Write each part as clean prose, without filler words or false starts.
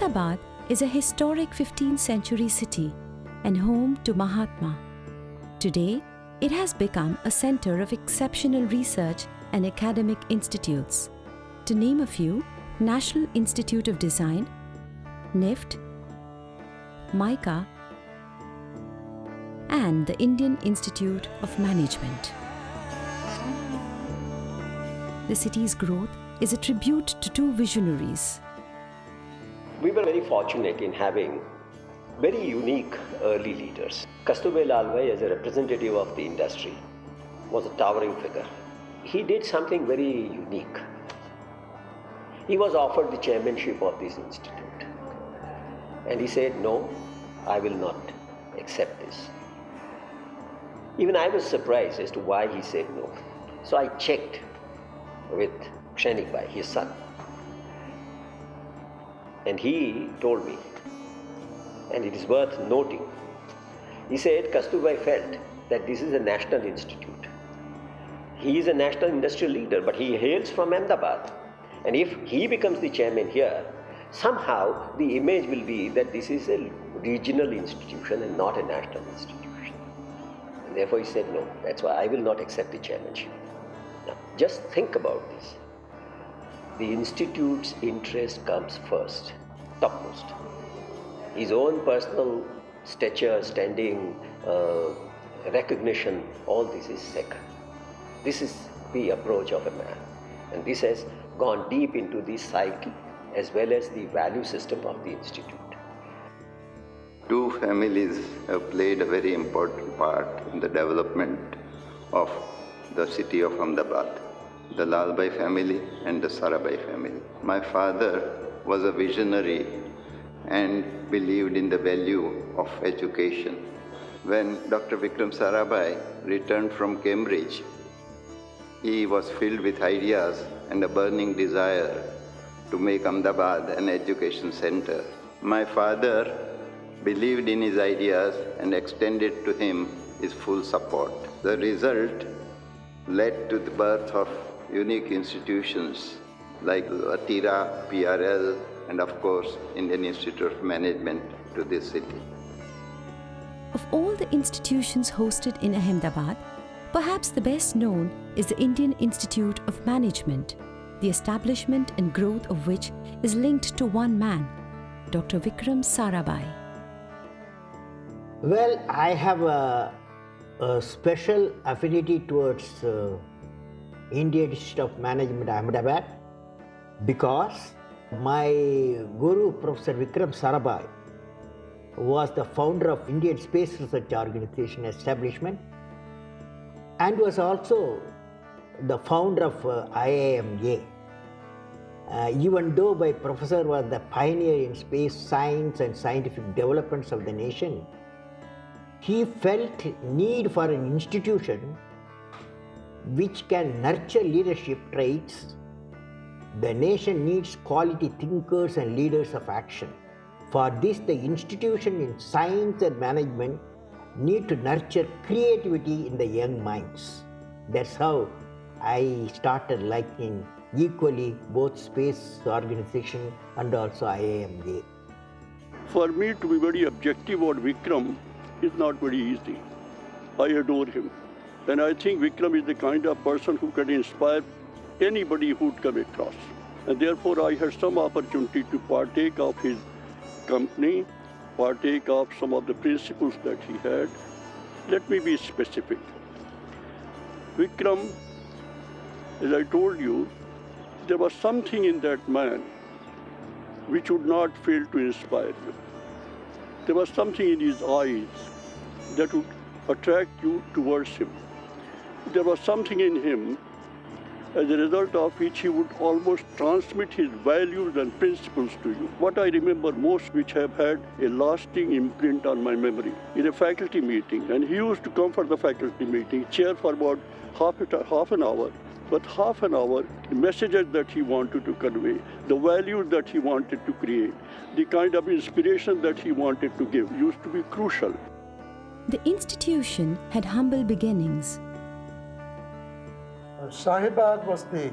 Ahmedabad is a historic 15th century city and home to Mahatma. Today, it has become a center of exceptional research and academic institutes. To name a few, National Institute of Design, NIFT, MICA, and the Indian Institute of Management. The city's growth is a tribute to two visionaries. We were very fortunate in having very unique early leaders. Kasturba Lalbhai, as a representative of the industry, was a towering figure. He did something very unique. He was offered the chairmanship of this institute. And he said, "No, I will not accept this." Even I was surprised as to why he said no. So I checked with Kshanik Bhai, his son. And he told me, and it is worth noting, he said Kasturba felt that this is a national institute. He is a national industrial leader, but he hails from Ahmedabad. And if he becomes the chairman here, somehow the image will be that this is a regional institution and not a national institution. And therefore he said no. That's why I will not accept the chairmanship. Now, just think about this. The institute's interest comes first, topmost. His own personal stature, standing, recognition, all this is second. This is the approach of a man. And this has gone deep into the psyche as well as the value system of the institute. Two families have played a very important part in the development of the city of Ahmedabad, the Lalbhai family and the Sarabhai family. My father was a visionary and believed in the value of education. When Dr. Vikram Sarabhai returned from Cambridge, he was filled with ideas and a burning desire to make Ahmedabad an education center. My father believed in his ideas and extended to him his full support. The result led to the birth of unique institutions like Atira, PRL, and of course, Indian Institute of Management to this city. Of all the institutions hosted in Ahmedabad, perhaps the best known is the Indian Institute of Management, the establishment and growth of which is linked to one man, Dr. Vikram Sarabhai. Well, I have a special affinity towards Indian Institute of Management, Ahmedabad, because my guru, Professor Vikram Sarabhai, was the founder of Indian Space Research Organization establishment and was also the founder of IIMA. Even though my professor was the pioneer in space science and scientific developments of the nation, he felt need for an institution which can nurture leadership traits. The nation needs quality thinkers and leaders of action. For this, the institution in science and management need to nurture creativity in the young minds. That's how I started liking equally both space organization and also IIMA. For me to be very objective on Vikram is not very easy. I adore him. And I think Vikram is the kind of person who can inspire anybody who would come across. And therefore I had some opportunity to partake of his company, partake of some of the principles that he had. Let me be specific. Vikram, as I told you, there was something in that man which would not fail to inspire you. There was something in his eyes that would attract you towards him. There was something in him as a result of which he would almost transmit his values and principles to you. What I remember most, which have had a lasting imprint on my memory, in a faculty meeting, and he used to come for the faculty meeting, chair for about half an hour, but half an hour, the messages that he wanted to convey, the values that he wanted to create, the kind of inspiration that he wanted to give used to be crucial. The institution had humble beginnings. Shahibag was the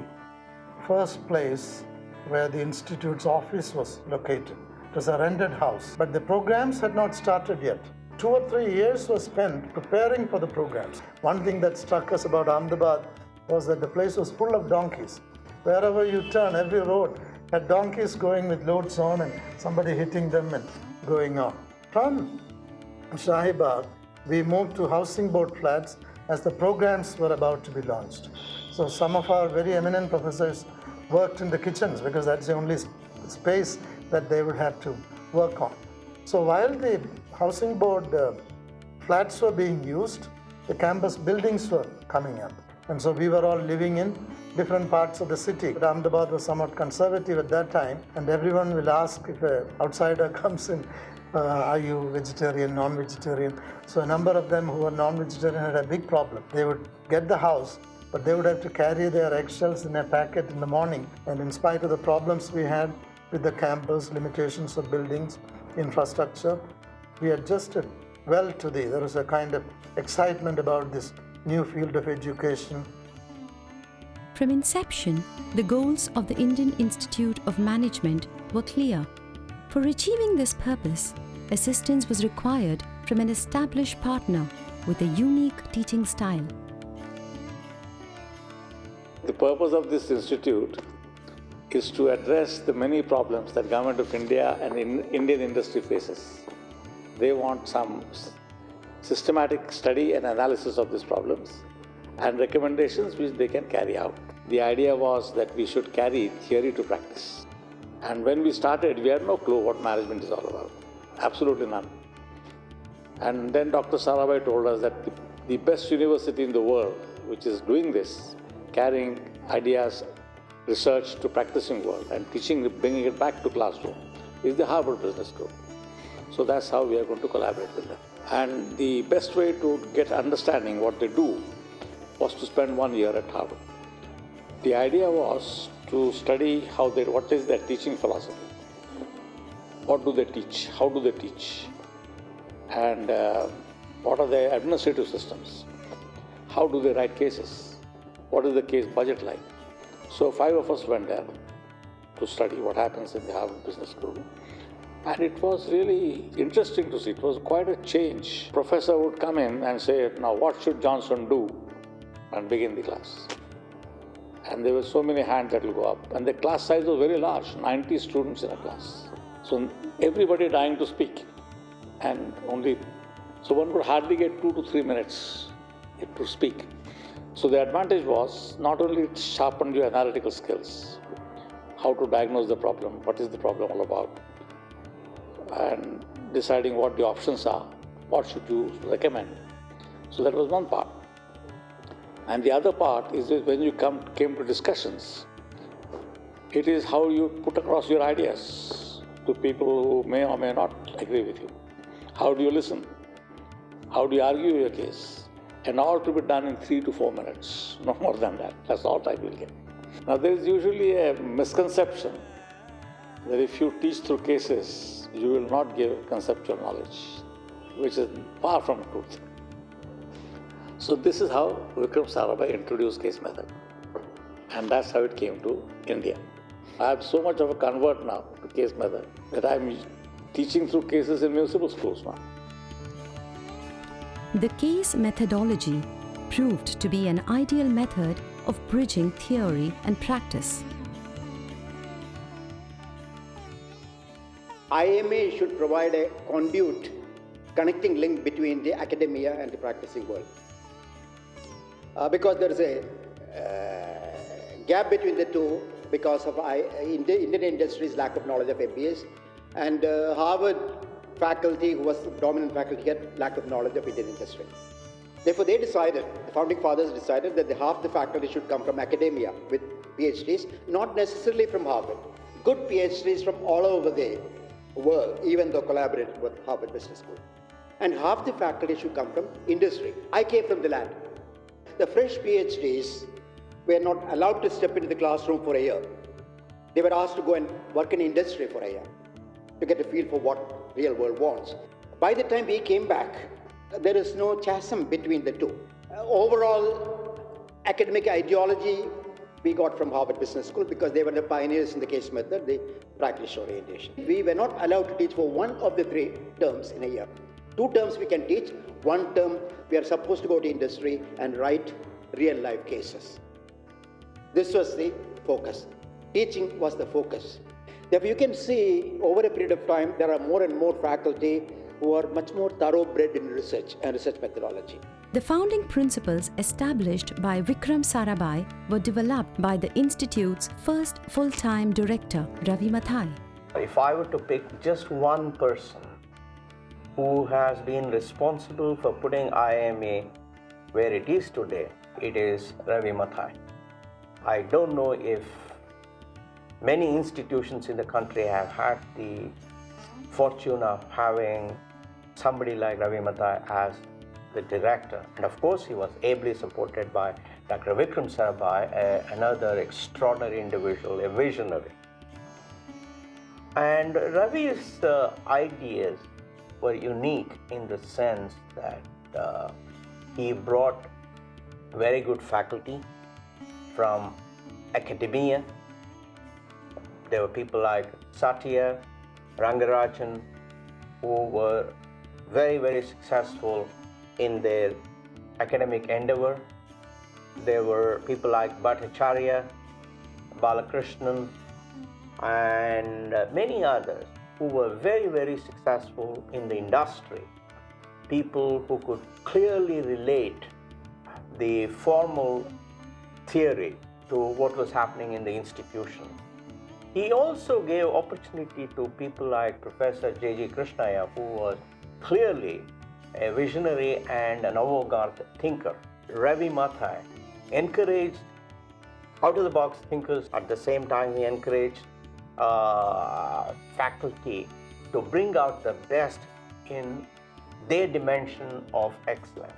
first place where the Institute's office was located. It was a rented house, but the programs had not started yet. 2 or 3 years were spent preparing for the programs. One thing that struck us about Ahmedabad was that the place was full of donkeys. Wherever you turn, every road had donkeys going with loads on and somebody hitting them and going on. From Shahibagh, we moved to housing board flats as the programs were about to be launched. So some of our very eminent professors worked in the kitchens because that's the only space that they would have to work on. So while the housing board flats were being used, the campus buildings were coming up. And so we were all living in different parts of the city. But Ahmedabad was somewhat conservative at that time, and everyone will ask if an outsider comes in, are you vegetarian, non-vegetarian? So a number of them who were non-vegetarian had a big problem. They would get the house, but they would have to carry their eggshells in a packet in the morning. And in spite of the problems we had with the campus, limitations of buildings, infrastructure, we adjusted well to there was a kind of excitement about this new field of education. From inception, the goals of the Indian Institute of Management were clear. For achieving this purpose, assistance was required from an established partner with a unique teaching style. The purpose of this institute is to address the many problems that Government of India and Indian industry faces. They want some systematic study and analysis of these problems and recommendations which they can carry out. The idea was that we should carry theory to practice. And when we started, we had no clue what management is all about. Absolutely none. And then Dr. Sarabhai told us that the best university in the world, which is doing this, carrying ideas, research to practicing world and teaching, bringing it back to classroom, is the Harvard Business School. So that's how we are going to collaborate with them. And the best way to get understanding what they do was to spend 1 year at Harvard. The idea was to study what is their teaching philosophy. What do they teach? How do they teach? And what are their administrative systems? How do they write cases? What is the case budget like? So 5 of us went there to study what happens in the Harvard Business School. And it was really interesting to see. It was quite a change. Professor would come in and say, now what should Johnson do? And begin the class. And there were so many hands that will go up. And the class size was very large, 90 students in a class. So everybody dying to speak. And so one could hardly get 2 to 3 minutes to speak. So the advantage was not only it sharpened your analytical skills, how to diagnose the problem, what is the problem all about, and deciding what the options are, what should you recommend. So that was one part. And the other part is that when you came to discussions, it is how you put across your ideas to people who may or may not agree with you. How do you listen? How do you argue your case? And all to be done in 3 to 4 minutes, no more than that. That's all time you'll get. Now there is usually a misconception that if you teach through cases, you will not give conceptual knowledge, which is far from truth. So this is how Vikram Sarabhai introduced case method. And that's how it came to India. I am so much of a convert now to case method that I am teaching through cases in municipal schools now. The case methodology proved to be an ideal method of bridging theory and practice. IMA should provide a conduit, connecting link between the academia and the practicing world. Because there is a gap between the two because of Indian industry's lack of knowledge of MBAs, and Harvard faculty, who was dominant faculty, had lack of knowledge of Indian industry. Therefore, the founding fathers decided that half the faculty should come from academia with PhDs, not necessarily from Harvard. Good PhDs from all over the world, even though collaborated with Harvard Business School. And half the faculty should come from industry. I came from the land. The fresh PhDs were not allowed to step into the classroom for a year. They were asked to go and work in industry for a year to get a feel for what real world wants. By the time we came back, there is no chasm between the two. Overall, academic ideology we got from Harvard Business School because they were the pioneers in the case method, the practice orientation. We were not allowed to teach for one of the 3 terms in a year. 2 terms we can teach, 1 term we are supposed to go to industry and write real life cases. This was the focus. Teaching was the focus. Therefore, you can see over a period of time, there are more and more faculty who are much more thoroughbred in research and research methodology. The founding principles established by Vikram Sarabhai were developed by the Institute's first full-time director, Ravi Mathai. If I were to pick just one person who has been responsible for putting IIMA where it is today, it is Ravi Mathai. I don't know if many institutions in the country have had the fortune of having somebody like Ravi Mathai as the director. And of course, he was ably supported by Dr. Vikram Sarabhai, another extraordinary individual, a visionary. And Ravi's ideas were unique in the sense that he brought very good faculty from academia. There were people like Satya, Rangarajan, who were very, very successful in their academic endeavor. There were people like Bhattacharya, Balakrishnan, and many others who were very, very successful in the industry. People who could clearly relate the formal theory to what was happening in the institution. He also gave opportunity to people like Professor J.G. Krishnaiah, who was clearly a visionary and an avant-garde thinker. Ravi Mathai encouraged out-of-the-box thinkers. At the same time, he encouraged faculty to bring out the best in their dimension of excellence.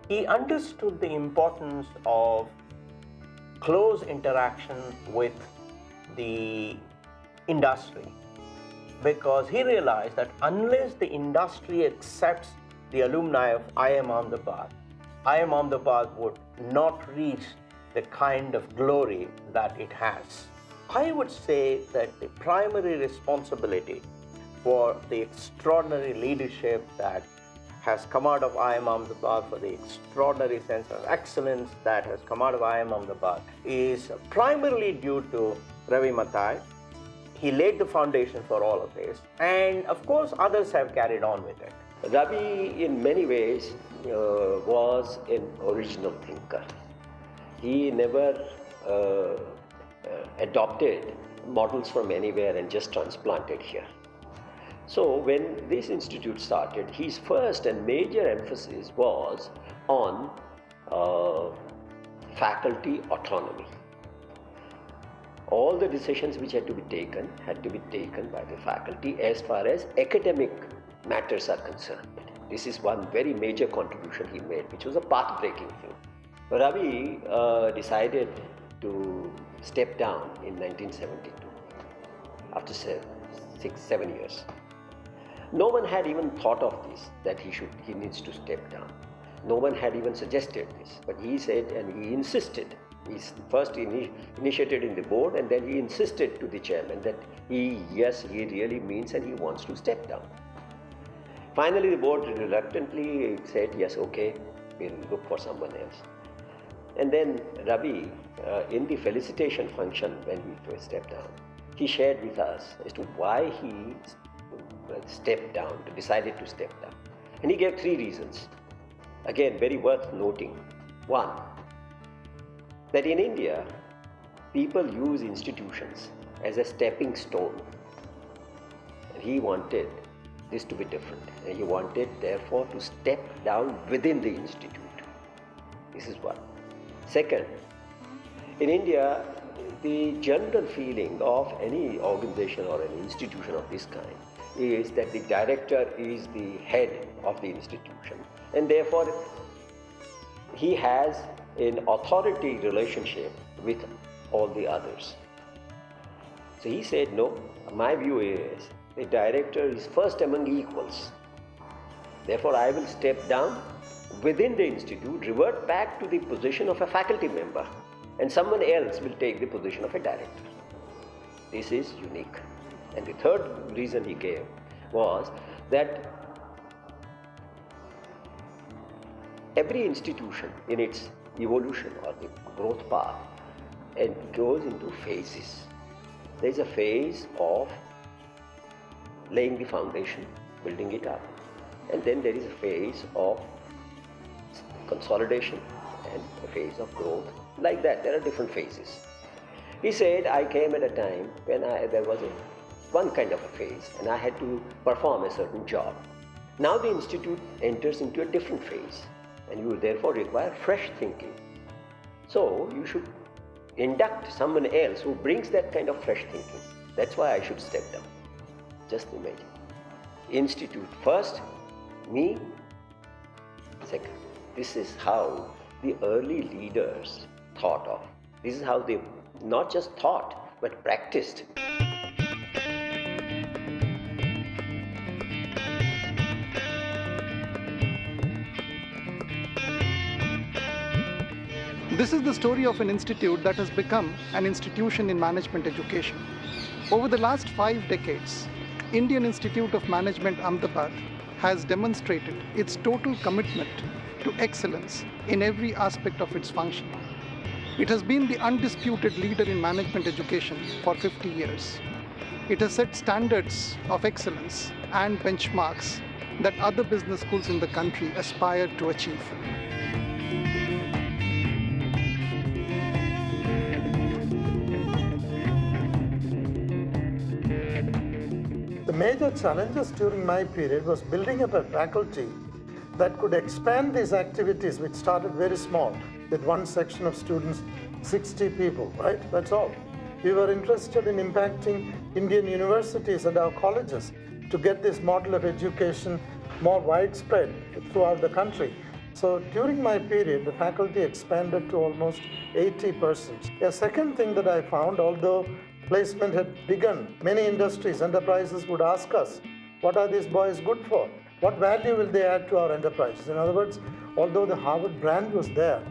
He understood the importance of close interaction with the industry, because he realized that unless the industry accepts the alumni of IIM Ahmedabad would not reach the kind of glory that it has. I would say that the primary responsibility for the extraordinary leadership that has come out of IIM Ahmedabad, for the extraordinary sense of excellence that has come out of IIM Ahmedabad, is primarily due to Ravi Mathai. He laid the foundation for all of this, and of course others have carried on with it. Ravi, in many ways, was an original thinker. He never adopted models from anywhere and just transplanted here. So when this institute started, his first and major emphasis was on faculty autonomy. All the decisions which had to be taken by the faculty as far as academic matters are concerned. This is one very major contribution he made, which was a path-breaking thing. Ravi decided to step down in 1972 after 7 years. No one had even thought of this, that he needs to step down. No one had even suggested this, but he said, and he insisted. He first initiated in the board, and then he insisted to the chairman that he really means and he wants to step down. Finally, the board reluctantly said, yes, okay, we'll look for someone else. And then Ravi, in the felicitation function when he stepped down, he shared with us as to why he decided to step down. And he gave 3 reasons. Again, very worth noting. 1, that in India, people use institutions as a stepping stone. And he wanted this to be different. And he wanted, therefore, to step down within the institute. This is one. Second, in India, the general feeling of any organization or an institution of this kind is that the director is the head of the institution, and therefore he has an authority relationship with all the others. So he said, no, my view is the director is first among equals. Therefore, I will step down within the institute, revert back to the position of a faculty member. and someone else will take the position of a director. This is unique. And the third reason he gave was that every institution in its evolution or the growth path, it goes into phases. There is a phase of laying the foundation, building it up, and then there is a phase of consolidation and a phase of growth. Like that, there are different phases. He said, I came at a time when there was one kind of a phase and I had to perform a certain job. Now the institute enters into a different phase and you therefore require fresh thinking. So you should induct someone else who brings that kind of fresh thinking. That's why I should step down. Just imagine. Institute first, me second. This is how the early leaders thought of. This is how they not just thought, but practiced. This is the story of an institute that has become an institution in management education. Over the last 5 decades, Indian Institute of Management Ahmedabad has demonstrated its total commitment to excellence in every aspect of its function. It has been the undisputed leader in management education for 50 years. It has set standards of excellence and benchmarks that other business schools in the country aspire to achieve. The major challenges during my period was building up a faculty that could expand these activities, which started very small, with one section of students, 60 people, right? That's all. We were interested in impacting Indian universities and our colleges to get this model of education more widespread throughout the country. So during my period, the faculty expanded to almost 80 persons. A second thing that I found, although placement had begun, many industries, enterprises would ask us, what are these boys good for? What value will they add to our enterprises? In other words, although the Harvard brand was there,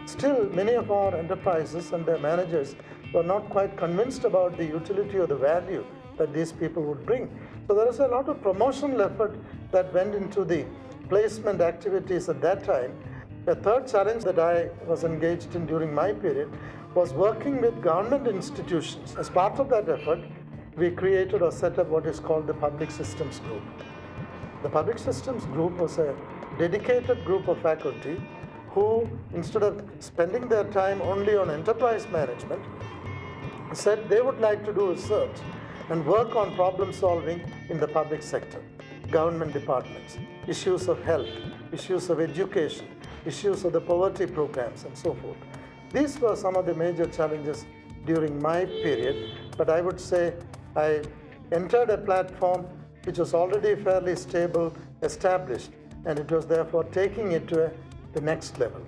still many of our enterprises and their managers were not quite convinced about the utility or the value that these people would bring. So there was a lot of promotional effort that went into the placement activities at that time. A third challenge that I was engaged in during my period was working with government institutions. As part of that effort, we created or set up what is called the Public Systems Group. The Public Systems Group was a dedicated group of faculty who, instead of spending their time only on enterprise management, said they would like to do research and work on problem solving in the public sector, government departments, issues of health, issues of education, issues of the poverty programs, and so forth. These were some of the major challenges during my period, but I would say I entered a platform which was already fairly stable, established, and it was therefore taking it to the next level.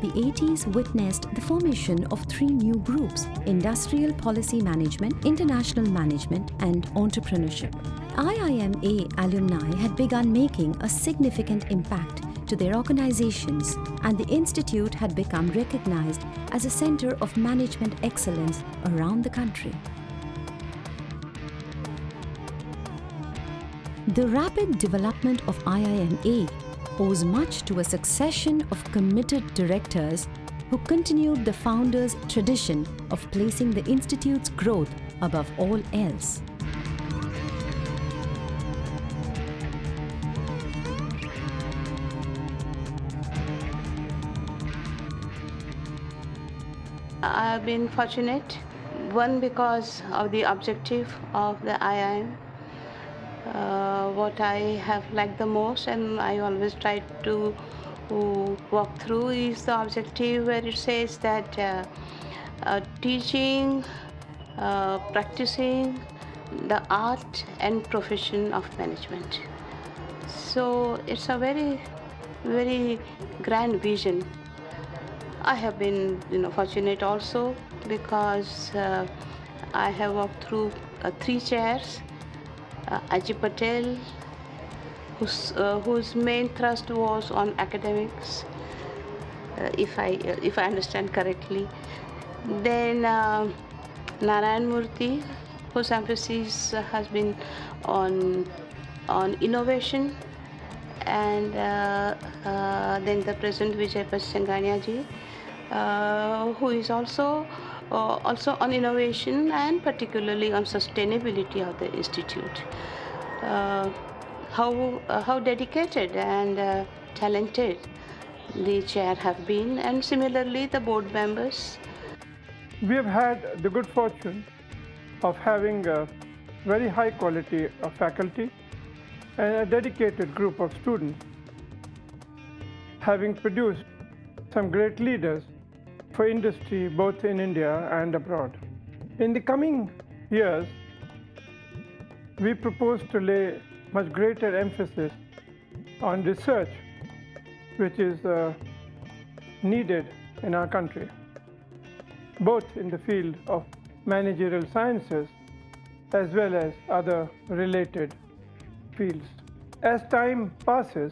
The 80s witnessed the formation of 3 new groups: Industrial Policy Management, International Management, and Entrepreneurship. IIMA alumni had begun making a significant impact to their organizations, and the institute had become recognized as a center of management excellence around the country. The rapid development of IIMA owes much to a succession of committed directors who continued the founders' tradition of placing the institute's growth above all else. I've been fortunate, one because of the objective of the IIM. What I have liked the most, and I always try to walk through, is the objective where it says that teaching, practicing the art and profession of management. So it's a very, very grand vision. I have been, fortunate also because I have walked through 3 chairs. Ajit Patel, whose main thrust was on academics, if I understand correctly. Then Narayan Murthy, whose emphasis has been on innovation, and then the President Vijay Pachangania ji, who is also on innovation and particularly on sustainability of the institute. How dedicated and talented the chair have been, and similarly the board members. We have had the good fortune of having a very high quality of faculty and a dedicated group of students, having produced some great leaders for industry both in India and abroad. In the coming years, we propose to lay much greater emphasis on research, which is needed in our country, both in the field of managerial sciences as well as other related fields. As time passes,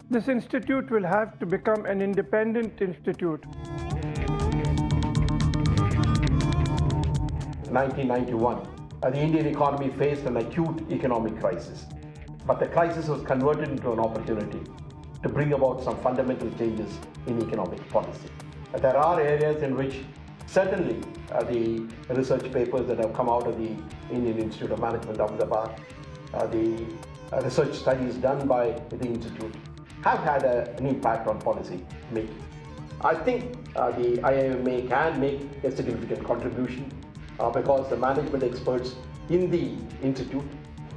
this institute will have to become an independent institute. 1991, the Indian economy faced an acute economic crisis, but the crisis was converted into an opportunity to bring about some fundamental changes in economic policy. There are areas in which certainly the research papers that have come out of the Indian Institute of Management, Ahmedabad, the research studies done by the Institute have had an impact on policy making. I think the IIMA can make a significant contribution because the management experts in the Institute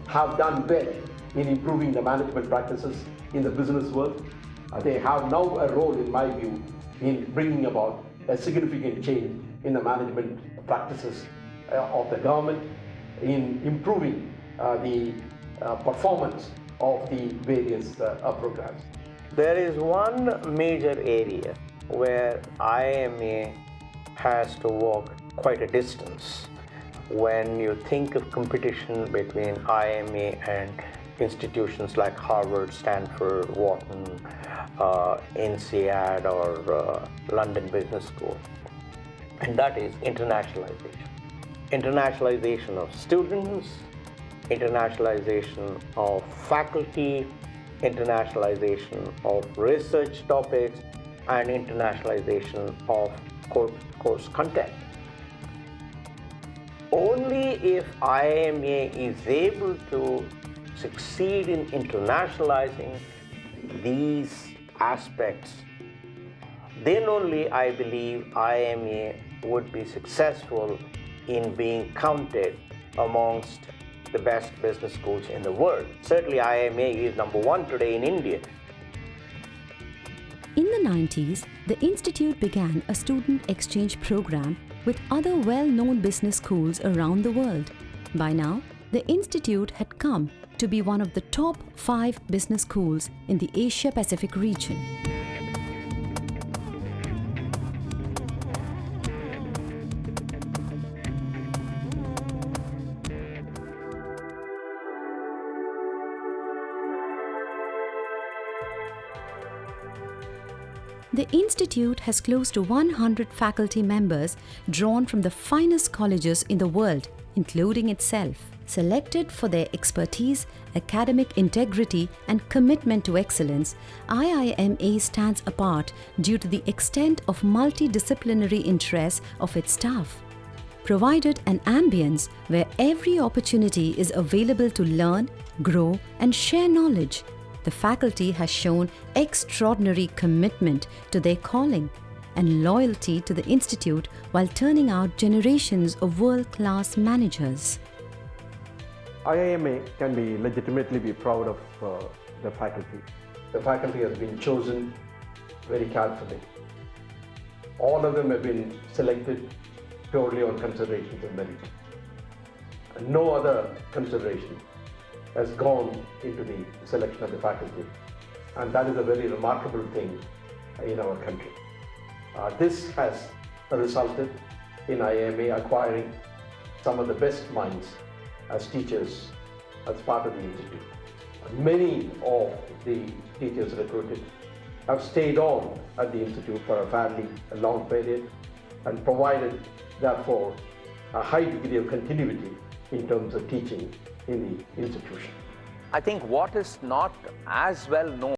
have done well in improving the management practices in the business world. They have now a role, in my view, in bringing about a significant change in the management practices of the government, in improving the performance of the various programs. There is one major area where IIMA has to walk quite a distance when you think of competition between IIMA and institutions like Harvard, Stanford, Wharton, INSEAD, or London Business School. And that is internationalization. Internationalization of students, internationalization of faculty, internationalization of research topics, and internationalization of course content. Only if IIMA is able to succeed in internationalizing these aspects, then only I believe IIMA would be successful in being counted amongst the best business schools in the world. Certainly IIMA is #1 today in India. In the 90s, the Institute began a student exchange program with other well-known business schools around the world. By now, the Institute had come to be one of the top 5 business schools in the Asia-Pacific region. The Institute has close to 100 faculty members drawn from the finest colleges in the world, including itself. Selected for their expertise, academic integrity, and commitment to excellence, IIMA stands apart due to the extent of multidisciplinary interests of its staff. Provided an ambience where every opportunity is available to learn, grow, and share knowledge, the faculty has shown extraordinary commitment to their calling and loyalty to the Institute while turning out generations of world-class managers. IIMA can be legitimately be proud of the faculty. The faculty has been chosen very carefully. All of them have been selected purely on considerations of merit. And no other consideration has gone into the selection of the faculty. And that is a very remarkable thing in our country. This has resulted in IIMA acquiring some of the best minds as teachers as part of the Institute. Many of the teachers recruited have stayed on at the Institute for a fairly long period and provided, therefore, a high degree of continuity in terms of teaching in the institution. I think what is not as well known